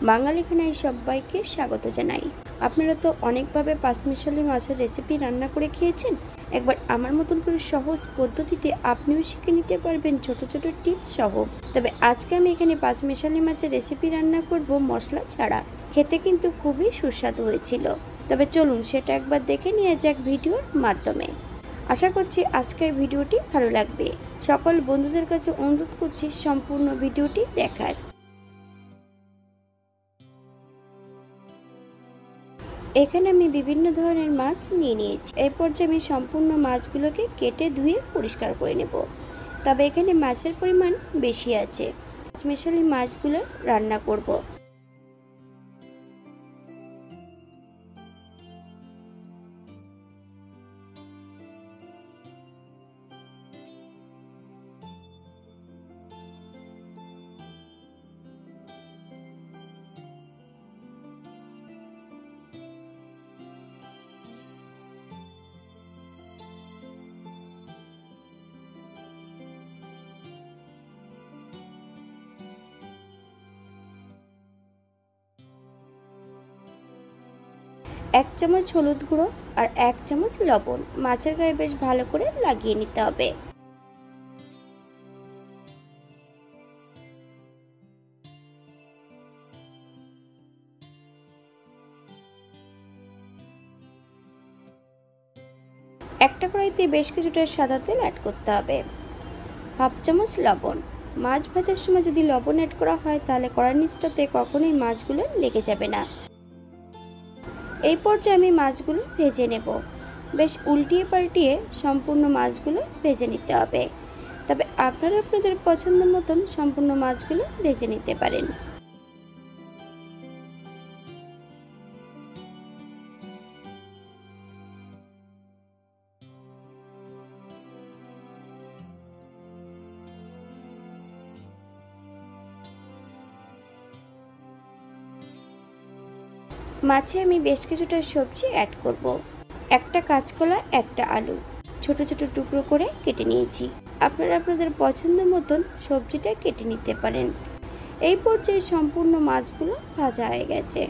বাঙালি খানায় সবাইকে স্বাগত জানাই। আপনারা তো অনেকভাবে পাঁচমিশালি মাছের রেসিপি রান্না করে খেয়েছেন। একবার আমার মতন করে সহজ পদ্ধতিতে আপনিও শিখে নিতে পারবেন ছোট ছোট টিপস সহ। তবে আজকে আমি এখানে পাঁচমিশালি মাছের রেসিপি রান্না করব মশলা ছাড়া। খেতে কিন্তু খুবই সুস্বাদু হয়েছিল। তবে চলুন সেটা একবার দেখে নিয়ে যাক ভিডিওর মাধ্যমে। আশা করছি আজকের ভিডিওটি ভালো লাগবে। সকল বন্ধুদের কাছে অনুরোধ করছি সম্পূর্ণ ভিডিওটি দেখার। এখানে আমি বিভিন্ন ধরনের মাছ নিয়ে নিয়েছি। এই পর্যায়ে আমি সম্পূর্ণ মাছগুলোকে কেটে ধুয়ে পরিষ্কার করে নেব। তবে এখানে মাছের পরিমাণ বেশি আছে, পাঁচমিশালি মাছগুলো রান্না করব। এক চামচ হলুদ গুঁড়ো আর এক চামচ লবণ মাছের গায়ে বেশ ভালো করে লাগিয়ে নিতে হবে। একটা কড়াইতে বেশ কিছুটা সাদা তেল অ্যাড করতে হবে। হাফ চামচ লবণ। মাছ ভাজার সময় যদি লবণ অ্যাড করা হয় তাহলে কড়াইর নিচটাতে কখনোই মাছগুলো লেগে যাবে না। এই পর্যায়ে আমি মাছগুলো ভেজে নেব। বেশ উল্টিয়ে পাল্টিয়ে সম্পূর্ণ মাছগুলো ভেজে নিতে হবে। তবে আপনারা আপনাদের পছন্দ মতন সম্পূর্ণ মাছগুলো ভেজে নিতে পারেন। মাছে আমি বেশ কিছুটা সবজি অ্যাড করব। একটা কাঁচকলা, একটা আলু ছোট ছোট টুকরো করে কেটে নিয়েছি। আপনারা আপনাদের পছন্দ মতন সবজিটা কেটে নিতে পারেন। এই পর্যায়ে সম্পূর্ণ মাছগুলো ভাজা হয়ে গেছে।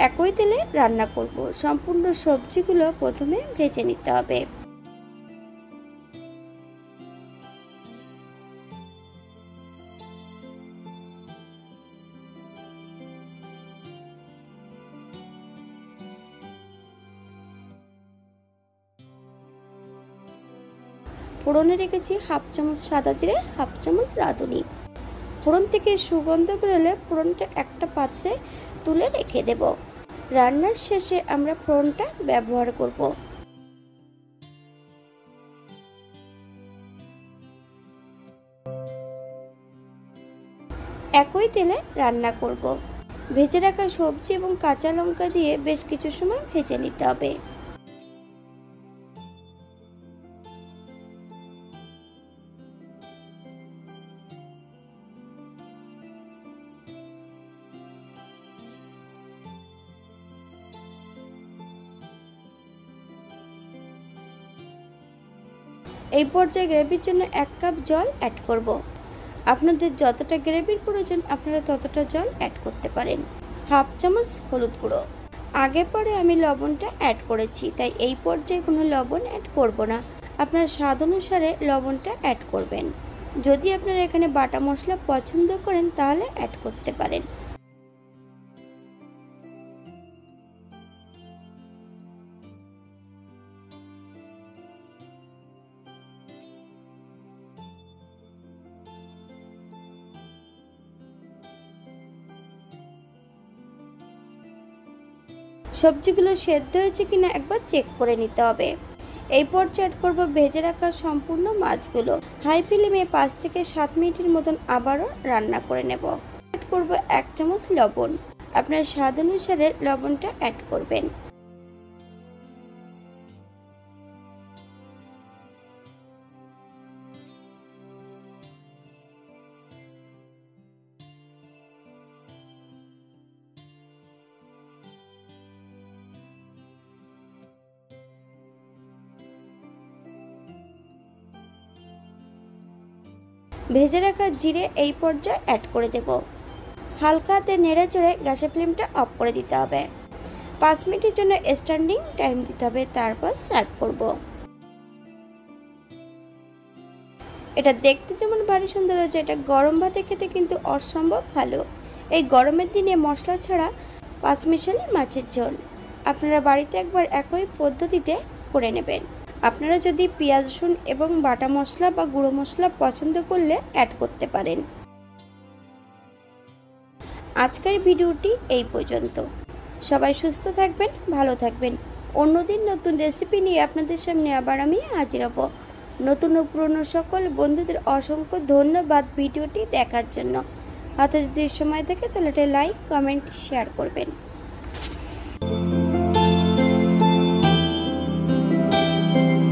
একই তেলে রান্না করব। সম্পূর্ণ সবজিগুলো প্রথমে ভেজে নিতে হবে। ফোড়নে রেখেছি হাফ চামচ সাদা জিরে, হাফ চামচ রাঁধুনি। ফোড়ন থেকে সুগন্ধ বেরোলে ফোড়নটা একটা পাত্রে তুলে রেখে দেব। রান্নার শেষে আমরা ফোড়নটা ব্যবহার করব। একই তেলে রান্না করব। ভেজে রাখা সবজি এবং কাঁচা লঙ্কা দিয়ে বেশ কিছু সময় ভেজে নিতে হবে। এই পর্যায়ে গ্রেভির জন্য 1 কাপ জল অ্যাড করব। আপনাদের যতটা গ্রেভির প্রয়োজন আপনারা ততটা জল অ্যাড করতে পারেন। হাফ চামচ হলুদ গুঁড়ো। আগে পরে আমি লবণটা অ্যাড করেছি, তাই এই পর্যায়ে কোনো লবণ অ্যাড করব না। আপনার স্বাদ অনুসারে লবণটা অ্যাড করবেন। যদি আপনারা এখানে বাটা মশলা পছন্দ করেন তাহলে অ্যাড করতে পারেন। সবজিগুলো সেদ্ধ হয়েছে কিনা একবার চেক করে নিতে হবে। এই পর্যায়ে অ্যাড করব ভেজে রাখা সম্পূর্ণ মাছগুলো। হাই ফ্লেমে 5 থেকে 7 মিনিটের মতন আবারও রান্না করে নেব। অ্যাড করব 1 চামচ লবণ। আপনার স্বাদ অনুসারে লবণটা অ্যাড করবেন। ভেজে রাখা জিরে এই পর্যায়ে অ্যাড করে দেব। হালকা হাতে নেড়ে চড়ে গ্যাসের ফ্লেমটা অফ করে দিতে হবে। 5 মিনিটের জন্য স্ট্যান্ডিং টাইম দিতে হবে, তারপর সার্ভ করব। এটা দেখতে যেমন ভারী সুন্দর হয়েছে, এটা গরম ভাতে খেতে কিন্তু অসম্ভব ভালো। এই গরমের দিনে মশলা ছাড়া পাঁচমিশালি মাছের ঝোল আপনারা বাড়িতে একবার একই পদ্ধতিতে করে নেবেন। আপনারা যদি পেঁয়াজ রসুন এবং বাটা মশলা বা গুঁড়ো মশলা পছন্দ করলে অ্যাড করতে পারেন। আজকের ভিডিওটি এই পর্যন্ত। সবাই সুস্থ থাকবেন, ভালো থাকবেন। অন্যদিন নতুন রেসিপি নিয়ে আপনাদের সামনে আবার আমি হাজির হব। নতুন ও পুরনো সকল বন্ধুদের অসংখ্য ধন্যবাদ ভিডিওটি দেখার জন্য। হাতে যদি সময় থাকে তাহলে একটা লাইক, কমেন্ট, শেয়ার করবেন।